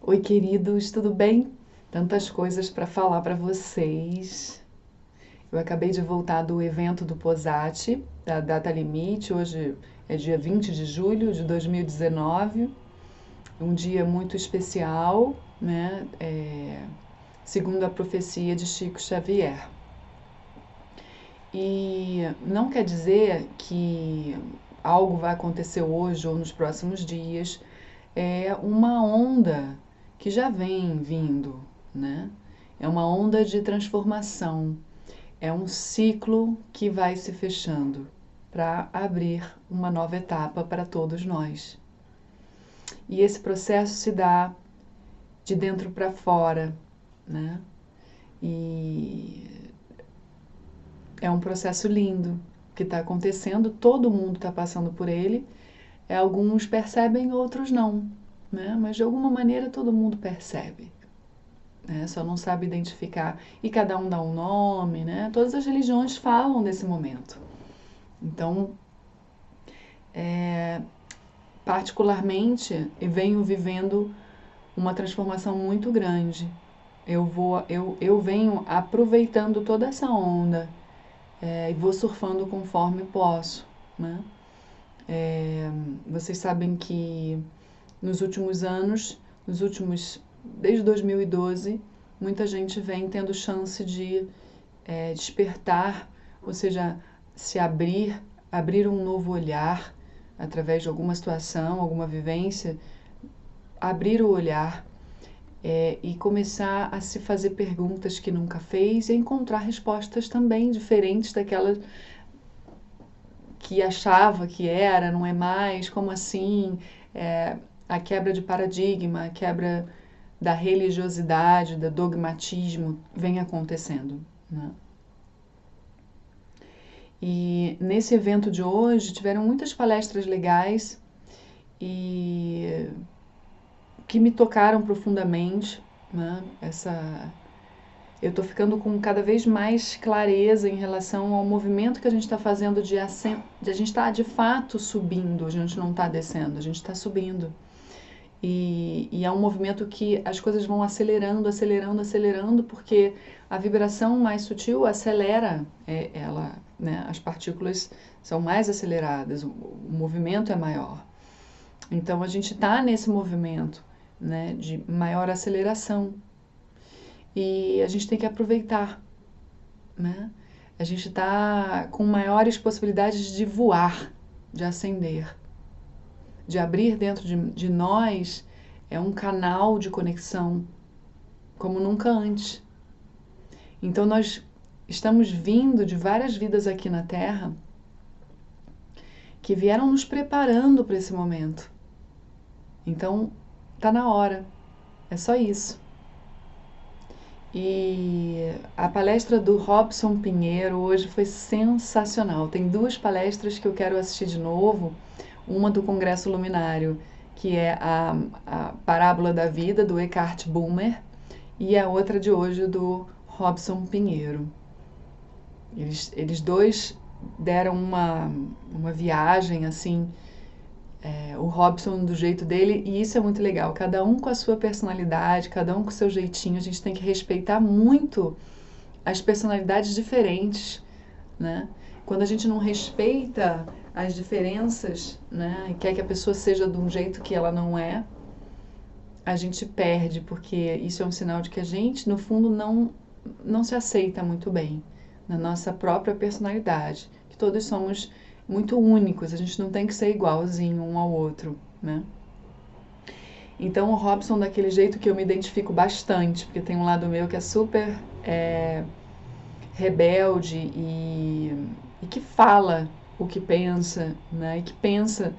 Oi, queridos, tudo bem? Tantas coisas para falar para vocês. Eu acabei de voltar do evento do Posati, da Data Limite. Hoje é dia 20 de julho de 2019, um dia muito especial, né? Segundo a profecia de Chico Xavier. E não quer dizer que algo vai acontecer hoje ou nos próximos dias. É uma onda que já vem vindo, né? É uma onda de transformação, é um ciclo que vai se fechando para abrir uma nova etapa para todos nós. E esse processo se dá de dentro para fora, né? E é um processo lindo que está acontecendo, todo mundo está passando por ele. Alguns percebem, outros não, né? Mas de alguma maneira todo mundo percebe. Só não sabe identificar. E cada um dá um nome, né? Todas as religiões falam desse momento. Então, particularmente, eu venho vivendo uma transformação muito grande. Eu venho aproveitando toda essa onda e vou surfando conforme posso, né? Vocês sabem que nos últimos anos, desde 2012, muita gente vem tendo chance de despertar, ou seja, se abrir um novo olhar através de alguma situação, alguma vivência, abrir o olhar e começar a se fazer perguntas que nunca fez e encontrar respostas também diferentes daquelas que achava que era, não é mais, como assim? A quebra de paradigma, a quebra da religiosidade, do dogmatismo vem acontecendo, né? E nesse evento de hoje tiveram muitas palestras legais e que me tocaram profundamente, né? Eu estou ficando com cada vez mais clareza em relação ao movimento que a gente está fazendo de a gente está de fato subindo, a gente não está descendo, a gente está subindo. E é um movimento que as coisas vão acelerando, acelerando, acelerando, porque a vibração mais sutil acelera ela, né? As partículas são mais aceleradas, o movimento é maior. Então a gente está nesse movimento, né, de maior aceleração. E a gente tem que aproveitar, né? A gente está com maiores possibilidades de voar, de ascender, de abrir dentro de nós um canal de conexão como nunca antes. Então nós estamos vindo de várias vidas aqui na Terra que vieram nos preparando para esse momento. Então tá na hora, é só isso. E a palestra do Robson Pinheiro hoje foi sensacional. Tem duas palestras que eu quero assistir de novo. Uma do Congresso Luminário, que é a Parábola da Vida, do Eckhart Böhmer, e a outra de hoje do Robson Pinheiro. Eles dois deram uma viagem, assim, o Robson do jeito dele, e isso é muito legal. Cada um com a sua personalidade, cada um com o seu jeitinho. A gente tem que respeitar muito as personalidades diferentes, né? Quando a gente não respeita as diferenças, né, e quer que a pessoa seja de um jeito que ela não é, a gente perde, porque isso é um sinal de que a gente, no fundo, não se aceita muito bem na nossa própria personalidade, que todos somos muito únicos, a gente não tem que ser igualzinho um ao outro, né? Então o Robson, daquele jeito que eu me identifico bastante, porque tem um lado meu que é super rebelde e que fala o que pensa, né? E que pensa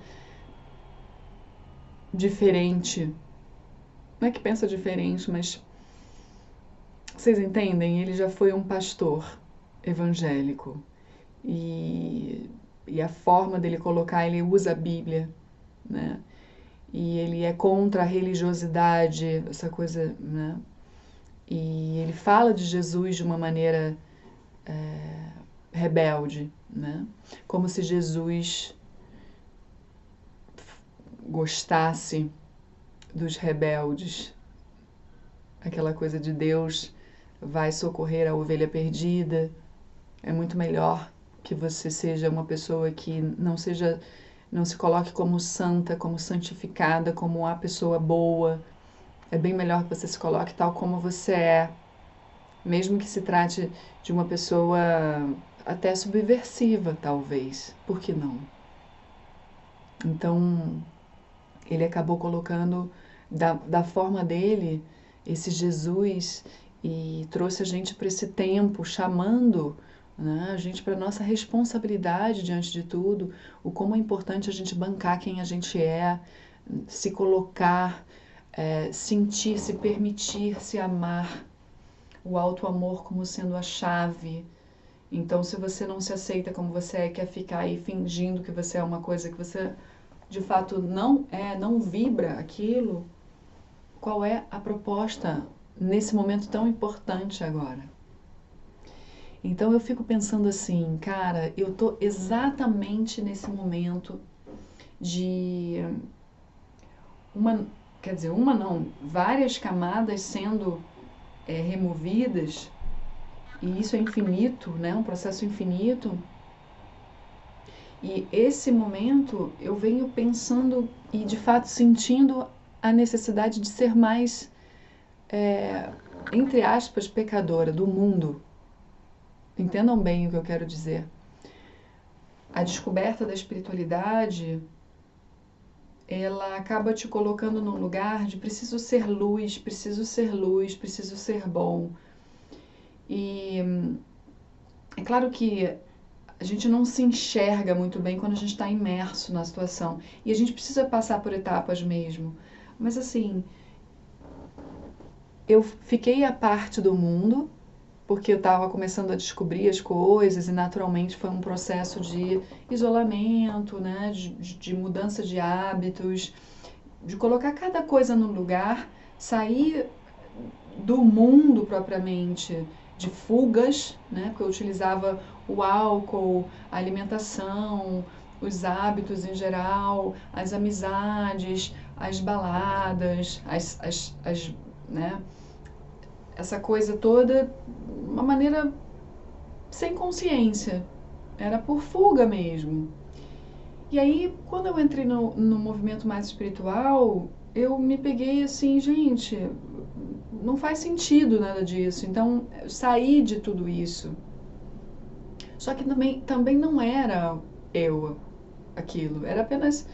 diferente. Não é que pensa diferente, mas vocês entendem? Ele já foi um pastor evangélico e a forma dele colocar, ele usa a Bíblia, né? E ele é contra a religiosidade, essa coisa, né? E ele fala de Jesus de uma maneira rebelde, né? Como se Jesus gostasse dos rebeldes, aquela coisa de Deus vai socorrer a ovelha perdida. É muito melhor que você seja uma pessoa que não se coloque como santa, como santificada, como a pessoa boa. É bem melhor que você se coloque tal como você é, mesmo que se trate de uma pessoa até subversiva, talvez. Por que não? Então, ele acabou colocando da forma dele esse Jesus e trouxe a gente para esse tempo, chamando, né, a gente para a nossa responsabilidade diante de tudo, o como é importante a gente bancar quem a gente é, se colocar, sentir, se permitir, se amar, o auto-amor como sendo a chave. Então, se você não se aceita como você é, quer ficar aí fingindo que você é uma coisa que você de fato não vibra aquilo, qual é a proposta nesse momento tão importante agora? Então eu fico pensando assim, cara, eu tô exatamente nesse momento de várias camadas sendo removidas, e isso é infinito, né? Um processo infinito. E esse momento eu venho pensando e de fato sentindo a necessidade de ser mais, entre aspas, pecadora do mundo. Entendam bem o que eu quero dizer. A descoberta da espiritualidade, ela acaba te colocando num lugar de preciso ser luz, preciso ser luz, preciso ser bom. E é claro que a gente não se enxerga muito bem quando a gente está imerso na situação. E a gente precisa passar por etapas mesmo. Mas assim, eu fiquei à parte do mundo, porque eu estava começando a descobrir as coisas e naturalmente foi um processo de isolamento, né, de mudança de hábitos, de colocar cada coisa no lugar, sair do mundo propriamente, de fugas, né, porque eu utilizava o álcool, a alimentação, os hábitos em geral, as amizades, as baladas, né, essa coisa toda, uma maneira sem consciência, era por fuga mesmo. E aí, quando eu entrei no movimento mais espiritual, eu me peguei assim, gente, não faz sentido nada disso. Então, eu saí de tudo isso. Só que também não era eu aquilo, era apenas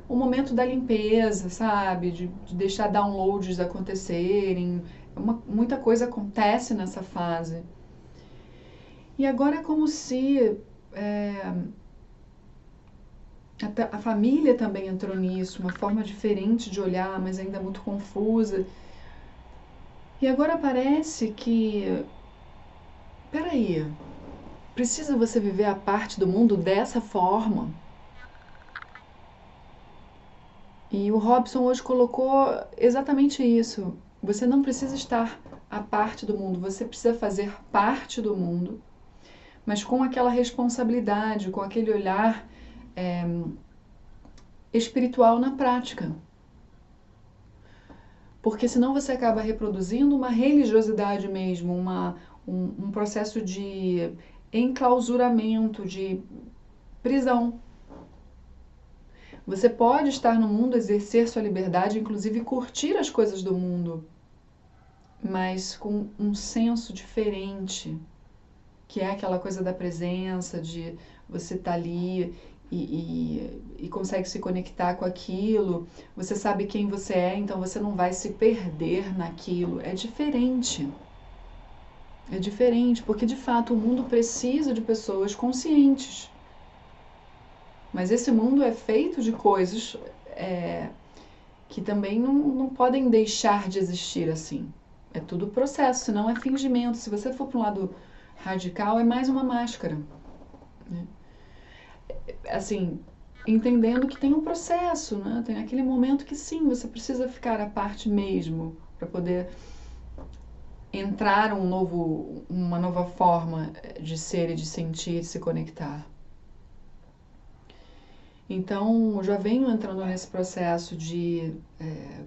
o momento da limpeza, sabe? De deixar downloads acontecerem. Muita coisa acontece nessa fase. E agora é como se a família também entrou nisso, uma forma diferente de olhar, mas ainda muito confusa. E agora parece que, peraí, precisa você viver a parte do mundo dessa forma? E o Robson hoje colocou exatamente isso. Você não precisa estar a parte do mundo, você precisa fazer parte do mundo, mas com aquela responsabilidade, com aquele olhar espiritual na prática. Porque senão você acaba reproduzindo uma religiosidade mesmo, um processo de enclausuramento, de prisão. Você pode estar no mundo, exercer sua liberdade, inclusive curtir as coisas do mundo, mas com um senso diferente, que é aquela coisa da presença, de você estar ali e consegue se conectar com aquilo, você sabe quem você é, então você não vai se perder naquilo. É diferente. É diferente, porque de fato o mundo precisa de pessoas conscientes. Mas esse mundo é feito de coisas que também não podem deixar de existir assim. É tudo processo, senão é fingimento. Se você for para um lado radical, é mais uma máscara. Né? Assim, entendendo que tem um processo, né? Tem aquele momento que sim, você precisa ficar à parte mesmo para poder entrar uma nova forma de ser e de sentir, de se conectar. Então, já venho entrando nesse processo de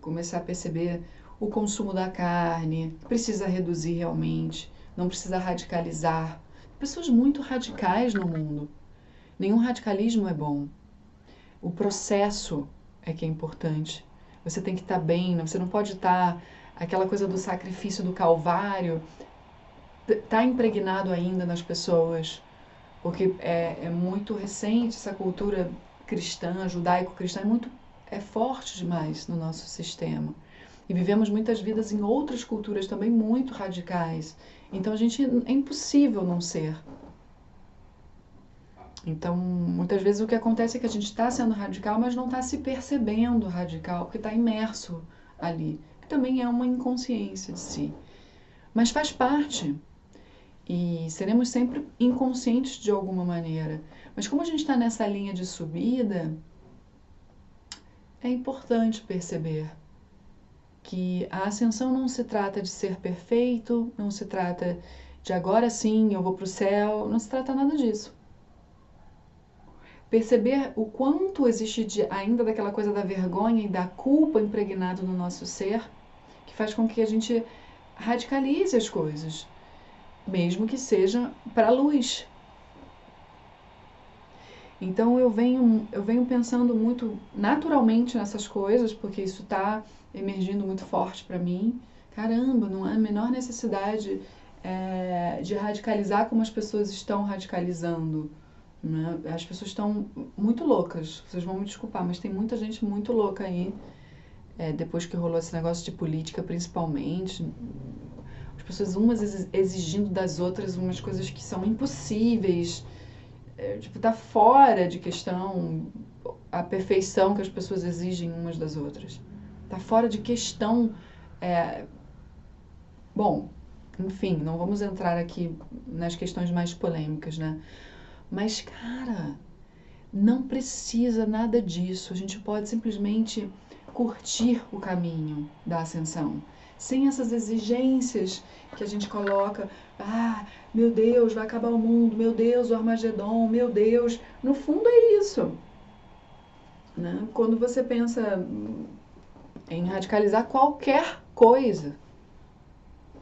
começar a perceber o consumo da carne, precisa reduzir realmente, não precisa radicalizar. Pessoas muito radicais no mundo. Nenhum radicalismo é bom. O processo é que é importante. Você tem que estar bem, você não pode estar... Aquela coisa do sacrifício do Calvário está impregnado ainda nas pessoas, porque é muito recente essa cultura cristã, judaico-cristã, é forte demais no nosso sistema. E vivemos muitas vidas em outras culturas também muito radicais. Então é impossível não ser. Então, muitas vezes o que acontece é que a gente está sendo radical, mas não está se percebendo radical, porque está imerso ali, que também é uma inconsciência de si. Mas faz parte. E seremos sempre inconscientes de alguma maneira. Mas como a gente está nessa linha de subida, é importante perceber que a ascensão não se trata de ser perfeito, não se trata de agora sim eu vou para o céu, não se trata nada disso. Perceber o quanto existe ainda daquela coisa da vergonha e da culpa impregnado no nosso ser, que faz com que a gente radicalize as coisas, mesmo que seja para a luz. Então eu venho pensando muito naturalmente nessas coisas, porque isso está emergindo muito forte para mim. Caramba, não há a menor necessidade de radicalizar como as pessoas estão radicalizando. Né? As pessoas estão muito loucas, vocês vão me desculpar, mas tem muita gente muito louca aí, depois que rolou esse negócio de política principalmente. As pessoas umas exigindo das outras umas coisas que são impossíveis. Tipo, tá fora de questão a perfeição que as pessoas exigem umas das outras. Tá fora de questão. Bom, enfim, não vamos entrar aqui nas questões mais polêmicas, né? Mas, cara, não precisa nada disso. A gente pode simplesmente curtir o caminho da ascensão, sem essas exigências que a gente coloca. Ah, meu Deus, vai acabar o mundo, meu Deus, o Armagedon, meu Deus. No fundo é isso. Né? Quando você pensa em radicalizar qualquer coisa,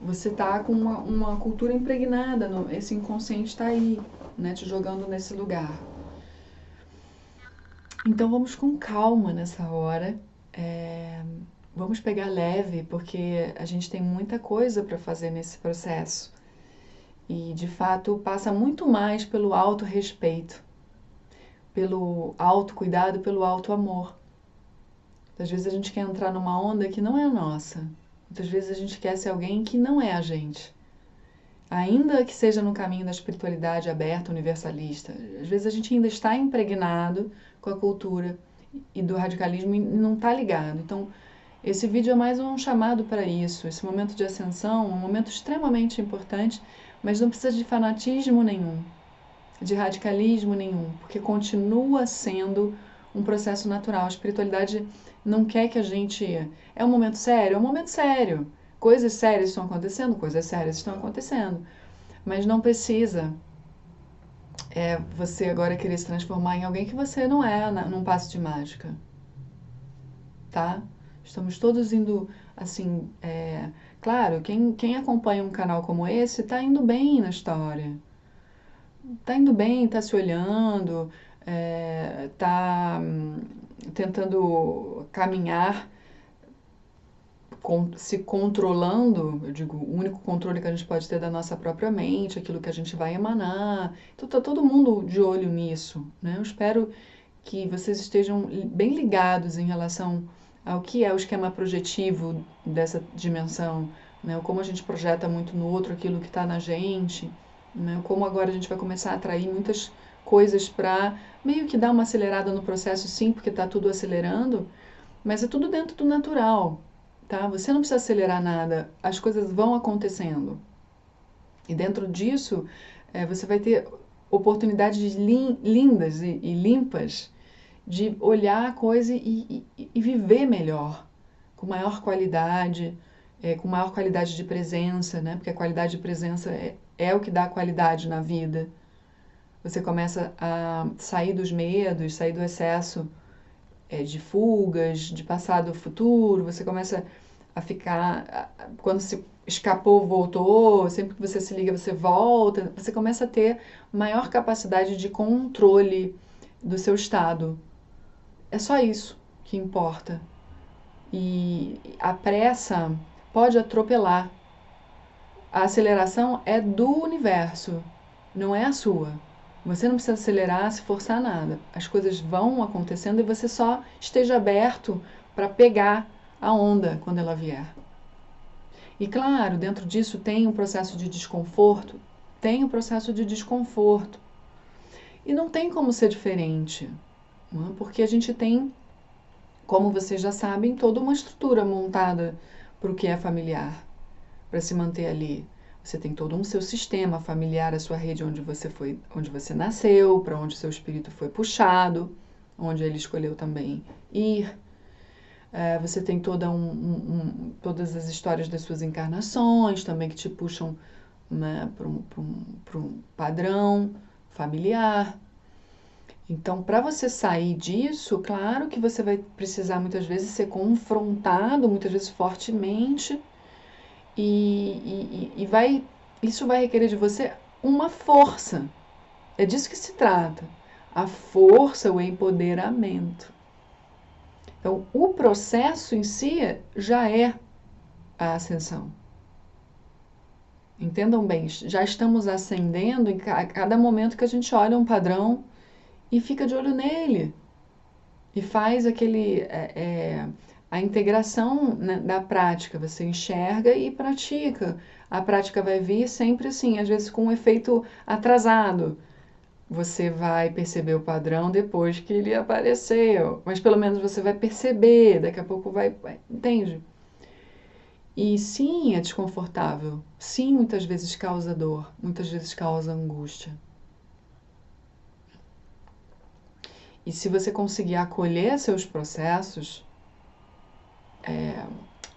você está com uma cultura impregnada, esse inconsciente está aí, né, te jogando nesse lugar. Então vamos com calma nessa hora. Vamos pegar leve, porque a gente tem muita coisa para fazer nesse processo. E, de fato, passa muito mais pelo autorrespeito, pelo autocuidado, pelo autoamor. Às vezes a gente quer entrar numa onda que não é nossa. Muitas vezes a gente quer ser alguém que não é a gente. Ainda que seja no caminho da espiritualidade aberta, universalista. Às vezes a gente ainda está impregnado com a cultura e do radicalismo e não está ligado. Então, esse vídeo é mais um chamado para isso. Esse momento de ascensão é um momento extremamente importante, mas não precisa de fanatismo nenhum, de radicalismo nenhum, porque continua sendo um processo natural. A espiritualidade não quer que a gente... É um momento sério? É um momento sério. Coisas sérias estão acontecendo? Coisas sérias estão acontecendo. Mas não precisa você agora querer se transformar em alguém que você não é num passe de mágica. Tá? Estamos todos indo, assim... Claro, quem acompanha um canal como esse está indo bem na história. Está indo bem, está se olhando, está tentando caminhar, se controlando. Eu digo, o único controle que a gente pode ter é da nossa própria mente, aquilo que a gente vai emanar. Então está todo mundo de olho nisso, né? Eu espero que vocês estejam bem ligados em relação ao que é o esquema projetivo dessa dimensão, né? Como a gente projeta muito no outro aquilo que está na gente, né? Como agora a gente vai começar a atrair muitas coisas para meio que dar uma acelerada no processo, sim, porque está tudo acelerando, mas é tudo dentro do natural, tá? Você não precisa acelerar nada, as coisas vão acontecendo. E dentro disso, você vai ter oportunidades lindas e limpas de olhar a coisa e viver melhor, com maior qualidade de presença, né? Porque a qualidade de presença é o que dá qualidade na vida. Você começa a sair dos medos, sair do excesso de fugas, de passado ao futuro, você começa a ficar, quando se escapou, voltou, sempre que você se liga, você volta, você começa a ter maior capacidade de controle do seu estado. É só isso que importa. E a pressa pode atropelar. A aceleração é do universo, não é a sua. Você não precisa acelerar, se forçar nada. As coisas vão acontecendo e você só esteja aberto para pegar a onda quando ela vier. E claro, dentro disso tem um processo de desconforto, tem um processo de desconforto. E não tem como ser diferente, não é? Porque a gente tem, como vocês já sabem, toda uma estrutura montada para o que é familiar, para se manter ali. Você tem todo um seu sistema familiar, a sua rede onde você foi, onde você nasceu, para onde seu espírito foi puxado, onde ele escolheu também ir. Você tem todas as histórias das suas encarnações também que te puxam, né, para um padrão familiar. Então, para você sair disso, claro que você vai precisar muitas vezes ser confrontado, muitas vezes fortemente, isso vai requerer de você uma força. É disso que se trata. A força, o empoderamento. Então, o processo em si já é a ascensão. Entendam bem, já estamos ascendendo a cada momento que a gente olha um padrão e fica de olho nele. E faz a integração, né, da prática. Você enxerga e pratica. A prática vai vir sempre assim, às vezes com um efeito atrasado. Você vai perceber o padrão depois que ele apareceu, mas pelo menos você vai perceber, daqui a pouco entende? E sim, é desconfortável. Sim, muitas vezes causa dor, muitas vezes causa angústia. E se você conseguir acolher seus processos,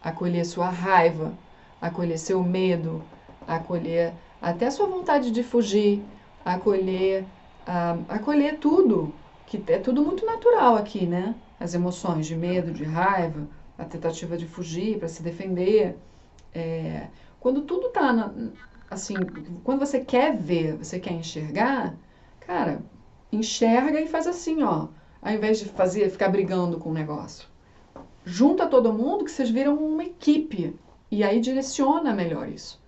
acolher sua raiva, acolher seu medo, acolher até sua vontade de fugir, acolher tudo, que é tudo muito natural aqui, né? As emoções de medo, de raiva, a tentativa de fugir para se defender. Quando tudo tá assim, quando você quer ver, você quer enxergar, cara, enxerga e faz assim, ó, ao invés de ficar brigando com o negócio. Junta todo mundo que vocês viram uma equipe e aí direciona melhor isso.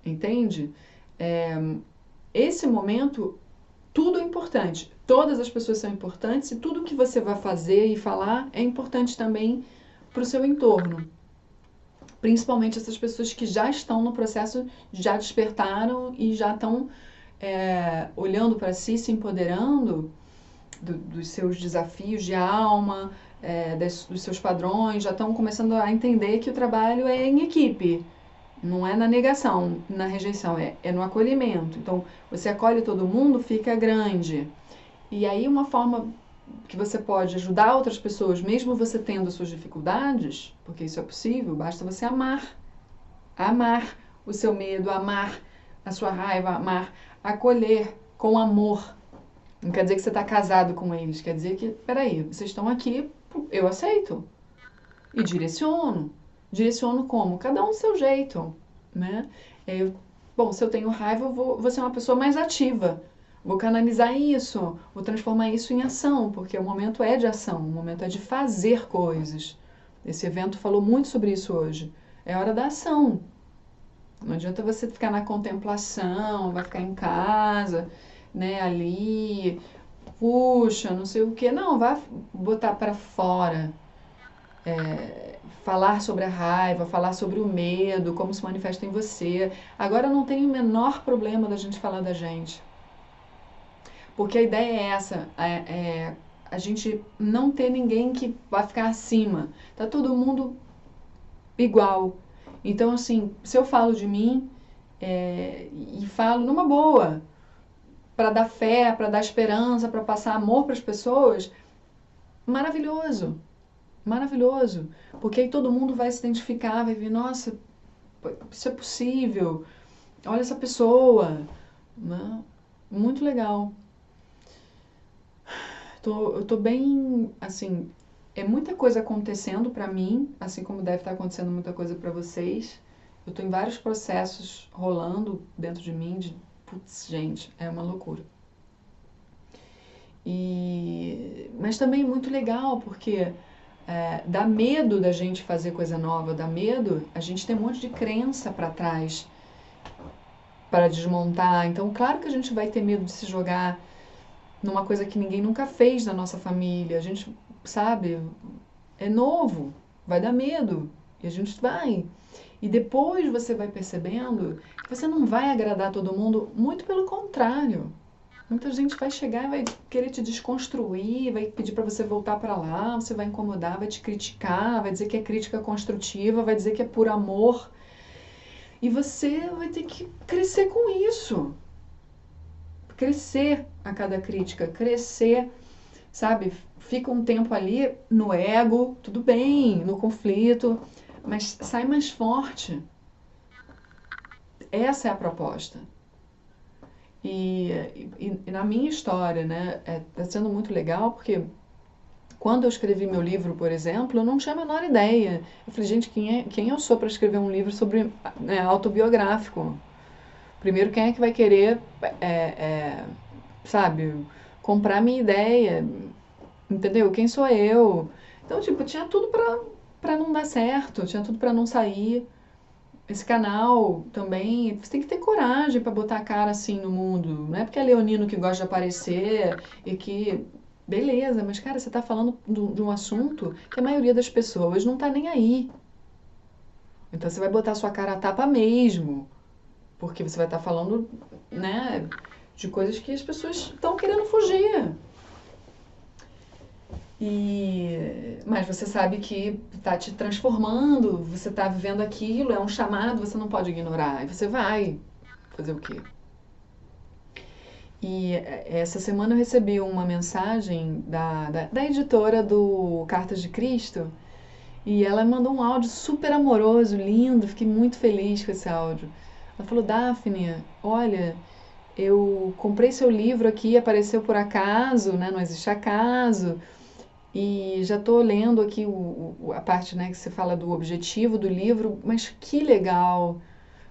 Entende? Esse momento, tudo é importante. Todas as pessoas são importantes e tudo que você vai fazer e falar é importante também para o seu entorno. Principalmente essas pessoas que já estão no processo, já despertaram e já estão olhando para si, se empoderando dos seus desafios de alma, dos seus padrões, já estão começando a entender que o trabalho é em equipe. Não é na negação, na rejeição, é no acolhimento. Então, você acolhe todo mundo, fica grande. E aí, uma forma que você pode ajudar outras pessoas, mesmo você tendo suas dificuldades, porque isso é possível, basta você amar. Amar o seu medo, amar a sua raiva, amar, acolher com amor. Não quer dizer que você está casado com eles, quer dizer que, peraí, vocês estão aqui, eu aceito. E direciono. Direciono como? Cada um do seu jeito, né? Bom, se eu tenho raiva, eu vou ser uma pessoa mais ativa. Vou canalizar isso, vou transformar isso em ação, porque o momento é de ação, o momento é de fazer coisas. Esse evento falou muito sobre isso hoje. É hora da ação. Não adianta você ficar na contemplação, vai ficar em casa, né, ali, puxa, não sei o quê. Não, vai botar para fora. Falar sobre a raiva, falar sobre o medo, como se manifesta em você. Agora não tem o menor problema da gente falar da gente. Porque a ideia é essa, a gente não ter ninguém que vai ficar acima. Tá todo mundo igual. Então, assim, se eu falo de mim e falo numa boa, para dar fé, para dar esperança, para passar amor para as pessoas, maravilhoso. Maravilhoso. Porque aí todo mundo vai se identificar, vai ver, nossa, isso é possível. Olha essa pessoa. Né? Muito legal. Eu tô bem, assim, É muita coisa acontecendo para mim, assim como deve estar acontecendo muita coisa para vocês. Eu estou em vários processos rolando dentro de mim, putz, gente, é uma loucura. Mas também é muito legal, porque dá medo da gente fazer coisa nova, dá medo, a gente tem um monte de crença para trás, para desmontar. Então, claro que a gente vai ter medo de se jogar numa coisa que ninguém nunca fez na nossa família. A gente, sabe, é novo, vai dar medo. E a gente vai. E depois você vai percebendo que você não vai agradar todo mundo, muito pelo contrário. Muita gente vai chegar e vai querer te desconstruir, vai pedir para você voltar para lá, você vai incomodar, vai te criticar, vai dizer que é crítica construtiva, vai dizer que é por amor. E você vai ter que crescer com isso. Crescer a cada crítica, crescer, sabe? Fica um tempo ali no ego, tudo bem, no conflito, mas sai mais forte. Essa é a proposta. E na minha história, né, tá sendo muito legal porque quando eu escrevi meu livro, por exemplo, eu não tinha a menor ideia. Eu falei, gente, quem eu sou para escrever um livro sobre autobiográfico? Primeiro, quem é que vai querer, sabe, comprar minha ideia? Entendeu? Quem sou eu? Então, tipo, tinha tudo para não dar certo, tinha tudo para não sair. Esse canal também, você tem que ter coragem para botar a cara assim no mundo. Não é porque é leonino que gosta de aparecer e que. Beleza, mas cara, você tá falando de um assunto que a maioria das pessoas não tá nem aí. Então você vai botar a sua cara a tapa mesmo. Porque você vai estar falando, né, de coisas que as pessoas estão querendo fugir. Mas você sabe que está te transformando, você está vivendo aquilo, é um chamado, você não pode ignorar. E você vai fazer o quê? E essa semana eu recebi uma mensagem da editora do Cartas de Cristo e ela mandou um áudio super amoroso, lindo, fiquei muito feliz com esse áudio. Ela falou, Daphne, olha, eu comprei seu livro aqui, apareceu por acaso, né? Não existe acaso. E já estou lendo aqui a parte, né, que você fala do objetivo do livro, mas que legal!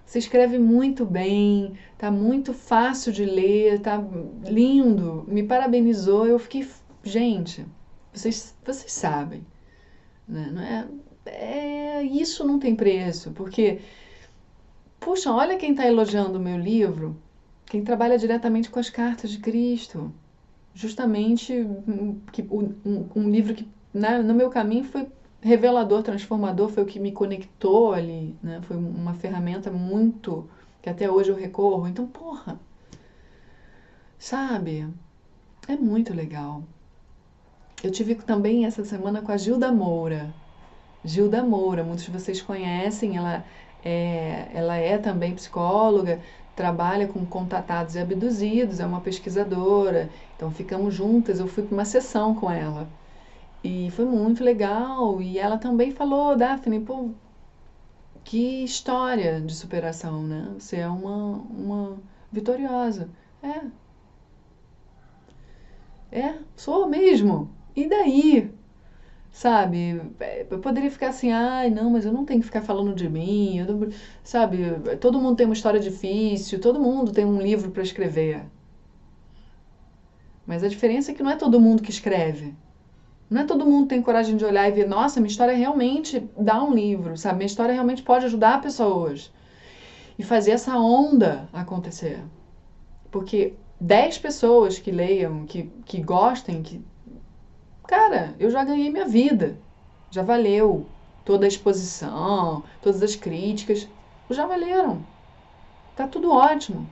Você escreve muito bem, tá muito fácil de ler, tá lindo, me parabenizou, eu fiquei, gente, vocês sabem, né? Não isso não tem preço, porque, puxa, olha quem está elogiando o meu livro, quem trabalha diretamente com as cartas de Cristo. Justamente um livro que, né, no meu caminho foi revelador, transformador, foi o que me conectou ali, né? Foi uma ferramenta muito que até hoje eu recorro. Então, porra, sabe? É muito legal. Eu tive também essa semana com a Gilda Moura. Gilda Moura, muitos de vocês conhecem, ela é também psicóloga, trabalha com contatados e abduzidos, é uma pesquisadora. Então ficamos juntas, eu fui para uma sessão com ela. E foi muito legal. E ela também falou, Daphne, pô, que história de superação, né? Você é uma vitoriosa. Sou mesmo. E daí? Sabe? Eu poderia ficar assim, ai, não, mas eu não tenho que ficar falando de mim, sabe? Todo mundo tem uma história difícil, todo mundo tem um livro para escrever. Mas a diferença é que não é todo mundo que escreve. Não é todo mundo que tem coragem de olhar e ver, nossa, minha história realmente dá um livro, sabe? Minha história realmente pode ajudar pessoas. E fazer essa onda acontecer. Porque 10 pessoas que leiam, que gostem, cara, eu já ganhei minha vida. Já valeu. Toda a exposição, todas as críticas, já valeram. Tá tudo ótimo.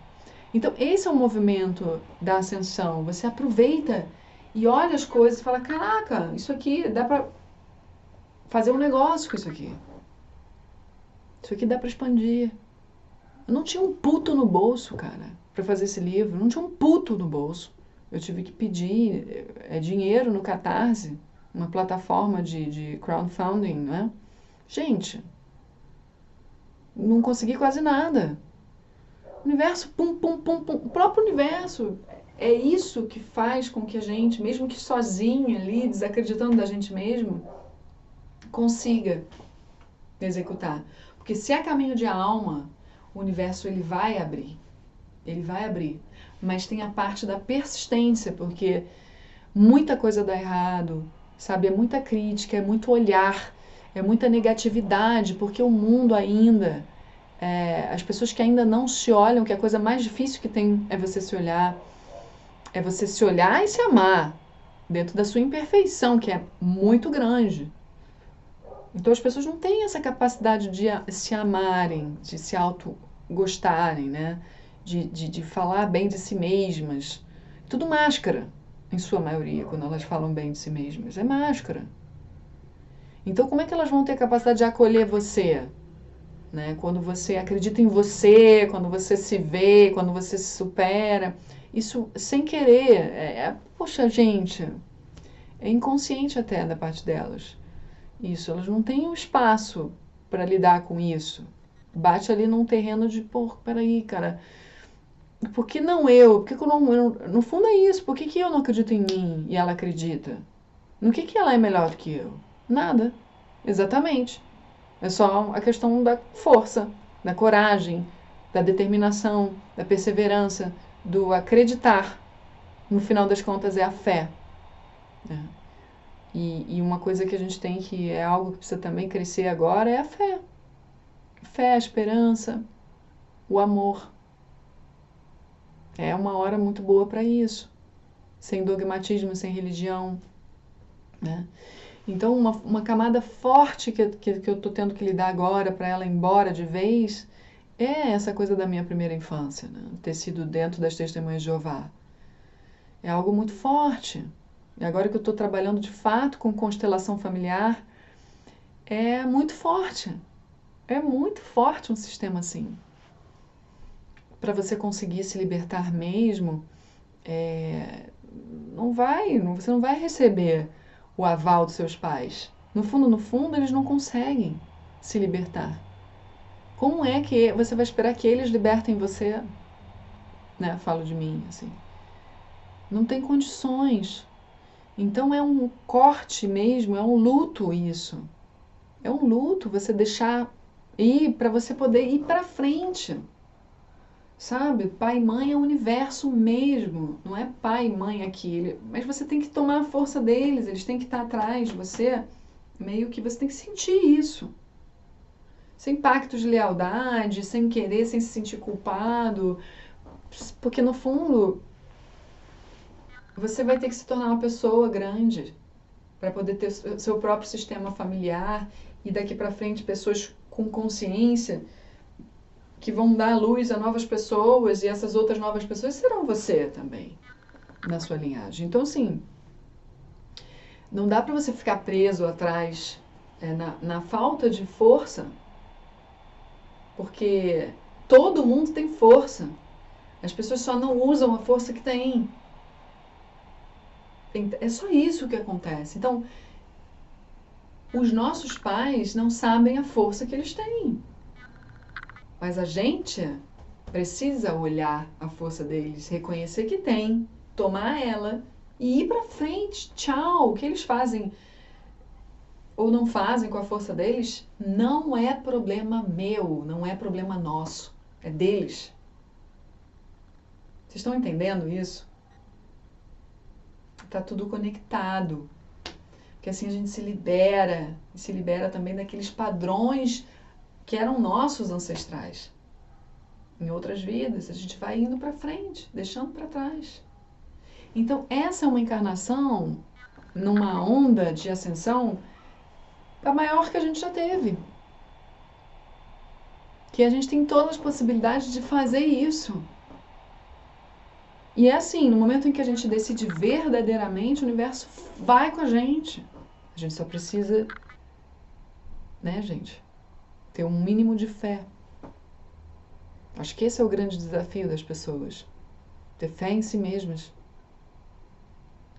Então, esse é o movimento da ascensão. Você aproveita e olha as coisas e fala: caraca, isso aqui dá pra fazer um negócio com isso aqui. Isso aqui dá pra expandir. Eu não tinha um puto no bolso, cara, pra fazer esse livro. Não tinha um puto no bolso. Eu tive que pedir dinheiro no Catarse, uma plataforma de crowdfunding, né? Gente, não consegui quase nada. O universo, pum, pum, pum, pum. O próprio universo é isso que faz com que a gente, mesmo que sozinha ali, desacreditando da gente mesmo, consiga executar. Porque se é caminho de alma, o universo ele vai abrir. Ele vai abrir. Mas tem a parte da persistência, porque muita coisa dá errado, sabe? É muita crítica, é muito olhar, é muita negatividade, porque o mundo ainda, as pessoas que ainda não se olham, que a coisa mais difícil que tem é você se olhar e se amar, dentro da sua imperfeição, que é muito grande. Então as pessoas não têm essa capacidade de se amarem, de se auto-gostarem, né? De falar bem de si mesmas. Tudo máscara, em sua maioria, quando elas falam bem de si mesmas. É máscara. Então como é que elas vão ter capacidade de acolher você? Né? Quando você acredita em você, quando você se vê, quando você se supera. Isso sem querer. Poxa, gente, é inconsciente até da parte delas. Isso, elas não têm o espaço para lidar com isso. Bate ali num terreno de, pô, peraí, cara, por que não eu? Por que eu não, no fundo é isso, por que eu não acredito em mim e ela acredita? No que ela é melhor do que eu? Nada. Exatamente. É só a questão da força, da coragem, da determinação, da perseverança, do acreditar. No final das contas é a fé. Né? E uma coisa que a gente tem que é algo que precisa também crescer agora é a fé. Fé, a esperança, o amor. É uma hora muito boa para isso. Sem dogmatismo, sem religião. Né? Então, uma camada forte que eu estou tendo que lidar agora para ela ir embora de vez é essa coisa da minha primeira infância, né? Ter sido dentro das Testemunhas de Jeová. É algo muito forte. E agora que eu estou trabalhando de fato com constelação familiar, é muito forte. É muito forte um sistema assim. Para você conseguir se libertar mesmo, você não vai receber o aval dos seus pais. No fundo, eles não conseguem se libertar. Como é que você vai esperar que eles libertem você? Né? Falo de mim, assim. Não tem condições. Então é um corte mesmo, é um luto isso. É um luto você deixar ir para você poder ir para frente. Sabe? Pai e mãe é o universo mesmo. Não é pai e mãe aqui. Mas você tem que tomar a força deles, eles têm que estar atrás de você. Meio que você tem que sentir isso. Sem pacto de lealdade, sem querer, sem se sentir culpado. Porque no fundo, você vai ter que se tornar uma pessoa grande para poder ter seu próprio sistema familiar e daqui para frente pessoas com consciência que vão dar luz a novas pessoas e essas outras novas pessoas serão você também na sua linhagem. Então, assim, não dá para você ficar preso atrás na falta de força, porque todo mundo tem força. As pessoas só não usam a força que têm. É só isso que acontece. Então, os nossos pais não sabem a força que eles têm. Mas a gente precisa olhar a força deles, reconhecer que tem, tomar ela e ir pra frente. Tchau. O que eles fazem ou não fazem com a força deles não é problema meu, não é problema nosso, é deles. Vocês estão entendendo isso? Tá tudo conectado. Porque assim a gente se libera também daqueles padrões que eram nossos ancestrais. Em outras vidas, a gente vai indo para frente, deixando para trás. Então, essa é uma encarnação numa onda de ascensão a maior que a gente já teve. Que a gente tem todas as possibilidades de fazer isso. E é assim, no momento em que a gente decide verdadeiramente, o universo vai com a gente. A gente só precisa, né, gente, ter um mínimo de fé. Acho que esse é o grande desafio das pessoas. Ter fé em si mesmas.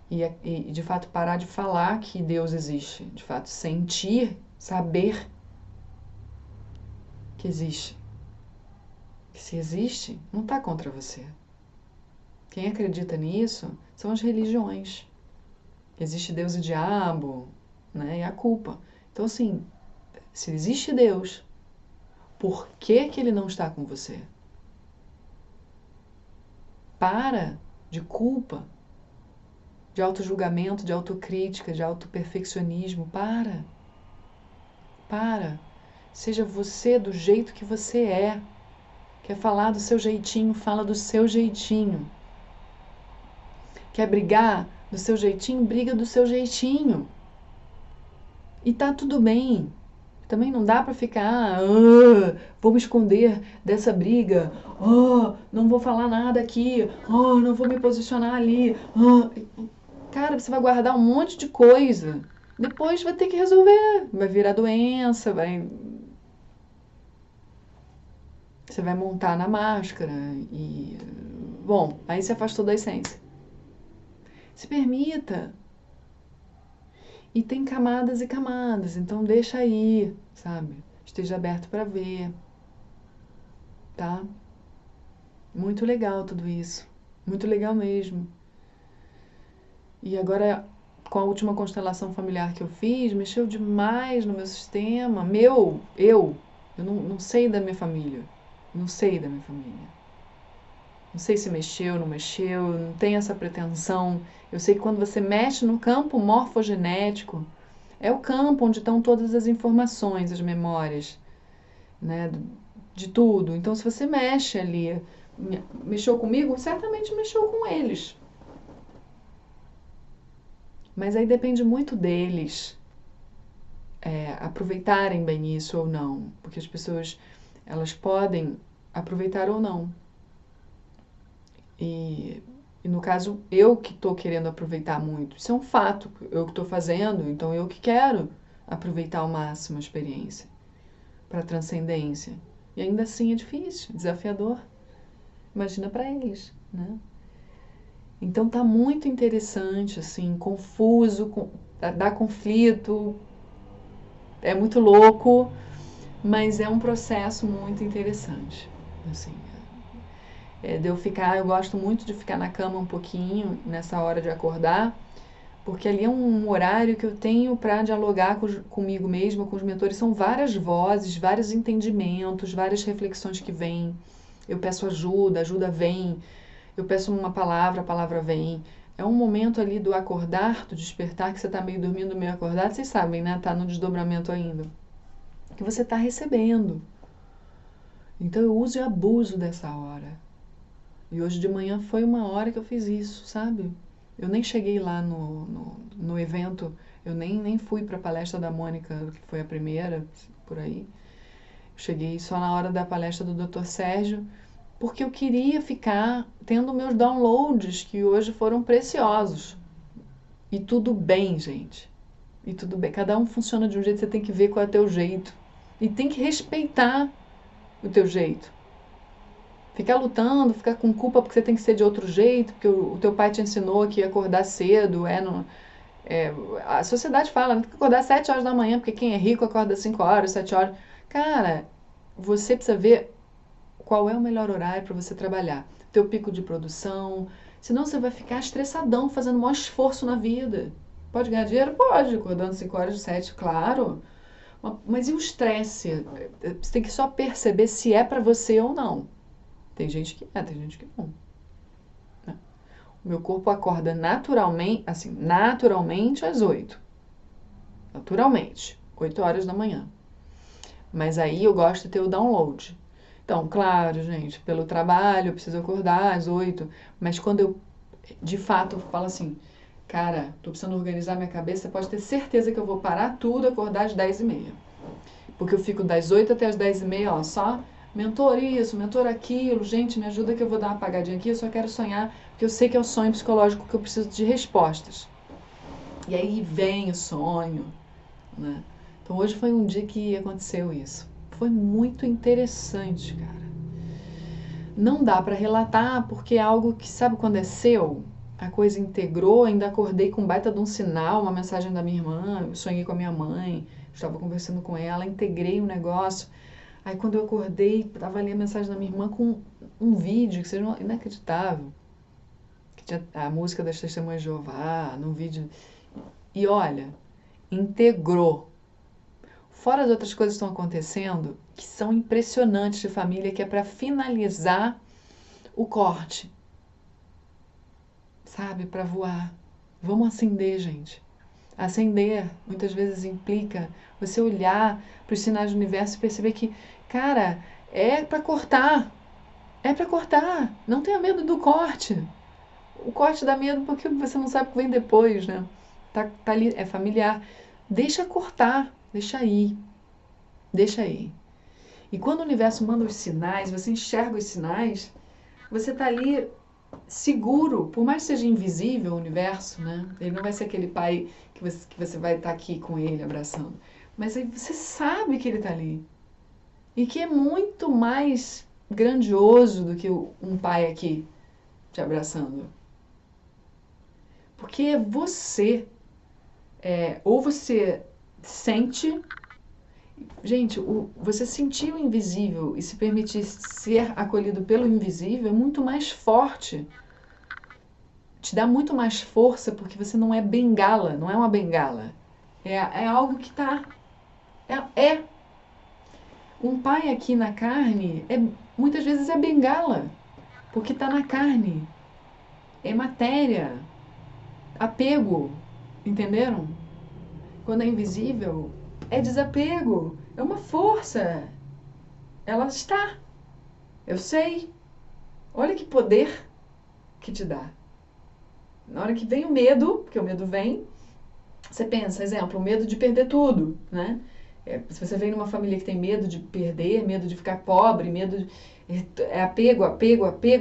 E de fato parar de falar que Deus existe. De fato sentir, saber que existe. Que se existe, não está contra você. Quem acredita nisso são as religiões. Existe Deus e diabo, né? E a culpa. Então, assim, se existe Deus, por que que ele não está com você? Para de culpa, de autojulgamento, de autocrítica, de autoperfeccionismo. Para. Seja você do jeito que você é. Quer falar do seu jeitinho, fala do seu jeitinho. Quer brigar do seu jeitinho, briga do seu jeitinho. E tá tudo bem. Também não dá pra ficar, vou me esconder dessa briga, não vou falar nada aqui, não vou me posicionar ali. Cara, você vai guardar um monte de coisa. Depois vai ter que resolver. Vai virar doença, você vai montar na máscara e, bom, aí se afastou da essência. Se permita. E tem camadas e camadas, então deixa aí, sabe? Esteja aberto para ver, tá? Muito legal tudo isso. Muito legal mesmo. E agora, com a última constelação familiar que eu fiz, mexeu demais no meu sistema. Eu não sei da minha família. Não sei da minha família. Não sei se mexeu, não mexeu, não tenho essa pretensão. Eu sei que quando você mexe no campo morfogenético, é o campo onde estão todas as informações, as memórias, né, de tudo. Então, se você mexe ali, mexeu comigo, certamente mexeu com eles. Mas aí depende muito deles aproveitarem bem isso ou não. Porque as pessoas, elas podem aproveitar ou não. E no caso, eu que estou querendo aproveitar muito. Isso é um fato, eu que estou fazendo, então eu que quero aproveitar ao máximo a experiência para transcendência. E ainda assim é difícil, desafiador. Imagina para eles, né? Então tá muito interessante, assim, confuso, dá conflito, é muito louco, mas é um processo muito interessante, assim. De eu ficar, eu gosto muito de ficar na cama um pouquinho nessa hora de acordar, porque ali é um horário que eu tenho para dialogar comigo mesma, com os mentores. São várias vozes, vários entendimentos, várias reflexões que vêm. Eu peço ajuda, ajuda vem. Eu peço uma palavra, a palavra vem. É um momento ali do acordar, do despertar, que você está meio dormindo, meio acordado. Vocês sabem, né? Tá no desdobramento ainda. Que você está recebendo. Então eu uso e abuso dessa hora. E hoje de manhã foi uma hora que eu fiz isso, sabe? Eu nem cheguei lá no evento, eu nem fui para a palestra da Mônica, que foi a primeira, por aí. Cheguei só na hora da palestra do Dr. Sérgio, porque eu queria ficar tendo meus downloads, que hoje foram preciosos. E tudo bem, gente. E tudo bem. Cada um funciona de um jeito, você tem que ver qual é o teu jeito. E tem que respeitar o teu jeito. Ficar lutando, ficar com culpa porque você tem que ser de outro jeito, porque o teu pai te ensinou que ia acordar cedo, a sociedade fala, tem que acordar às 7 horas da manhã, porque quem é rico acorda às 5 horas, 7 horas. Cara, você precisa ver qual é o melhor horário para você trabalhar. Teu pico de produção, senão você vai ficar estressadão, fazendo o maior esforço na vida. Pode ganhar dinheiro? Pode, acordando 5 horas, 7, claro. Mas e o estresse? Você tem que só perceber se é para você ou não. Tem gente que tem gente que não. O meu corpo acorda naturalmente, assim, naturalmente às 8. Naturalmente, 8 horas da manhã. Mas aí eu gosto de ter o download. Então, claro, gente, pelo trabalho eu preciso acordar às 8, mas quando eu, de fato, falo assim, cara, tô precisando organizar minha cabeça, você pode ter certeza que eu vou parar tudo e acordar às 10h30. Porque eu fico das 8 até as 10h30, ó, só mentor isso, mentor aquilo, gente, me ajuda que eu vou dar uma apagadinha aqui, eu só quero sonhar, porque eu sei que é o sonho psicológico que eu preciso de respostas. E aí vem o sonho, né? Então hoje foi um dia que aconteceu isso. Foi muito interessante, cara. Não dá para relatar porque é algo que, sabe quando é seu? A coisa integrou, ainda acordei com um baita de um sinal, uma mensagem da minha irmã, eu sonhei com a minha mãe, estava conversando com ela, integrei o negócio. Aí quando eu acordei, estava ali a mensagem da minha irmã com um vídeo que seja inacreditável. que tinha a música das Testemunhas de Jeová, no vídeo. E olha, integrou. Fora as outras coisas que estão acontecendo, que são impressionantes de família, que é para finalizar o corte. Sabe? Para voar. Vamos acender, gente. Acender muitas vezes implica você olhar para os sinais do universo e perceber que, cara, é para cortar. É para cortar. Não tenha medo do corte. O corte dá medo porque você não sabe o que vem depois, né? Tá ali, é familiar. Deixa cortar, deixa ir. Deixa ir. E quando o universo manda os sinais, você enxerga os sinais, você tá ali seguro, por mais que seja invisível o universo, né? Ele não vai ser aquele pai que você vai estar aqui com ele abraçando. Mas aí você sabe que ele está ali. E que é muito mais grandioso do que um pai aqui te abraçando. Porque você, ou você sente... Gente, você sentir o invisível e se permitir ser acolhido pelo invisível é muito mais forte. Te dá muito mais força porque você não é bengala, não é uma bengala. É algo que está... Um pai aqui na carne, muitas vezes é bengala, porque está na carne. É matéria, apego, entenderam? Quando é invisível, é desapego, é uma força. Ela está. Eu sei. Olha que poder que te dá. Na hora que vem o medo, porque o medo vem, você pensa, exemplo, o medo de perder tudo, né? Se você vem numa família que tem medo de perder, medo de ficar pobre, medo de... apego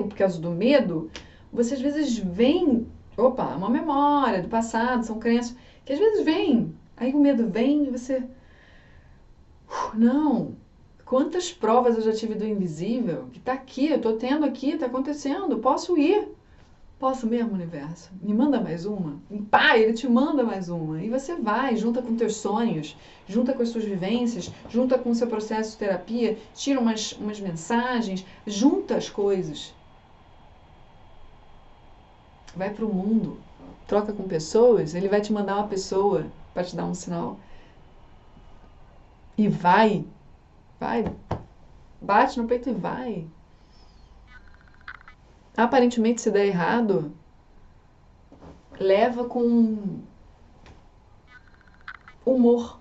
por causa do medo, você às vezes vem, uma memória do passado, são crenças, que às vezes vem, aí o medo vem e você... Não, quantas provas eu já tive do invisível, que tá aqui, eu tô tendo aqui, tá acontecendo, posso ir. Posso mesmo, universo? Me manda mais uma? E pá, ele te manda mais uma. E você vai, junta com teus sonhos, junta com as suas vivências, junta com o seu processo de terapia, tira umas mensagens, junta as coisas. Vai pro mundo, troca com pessoas, ele vai te mandar uma pessoa para te dar um sinal. E vai, bate no peito e vai. Aparentemente, se der errado, leva com humor,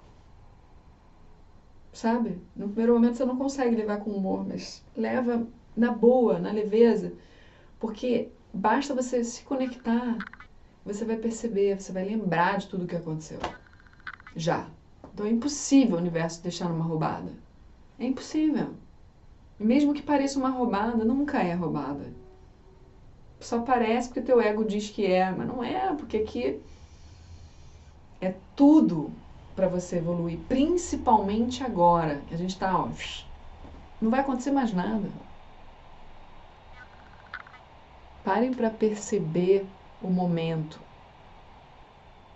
sabe? No primeiro momento você não consegue levar com humor, mas leva na boa, na leveza, porque basta você se conectar, você vai perceber, você vai lembrar de tudo o que aconteceu. Já. Então é impossível o universo deixar numa roubada. É impossível. E mesmo que pareça uma roubada, nunca é roubada. Só parece porque teu ego diz que é, mas não é, porque aqui é tudo para você evoluir, principalmente agora, que a gente está, não vai acontecer mais nada. Parem para perceber o momento.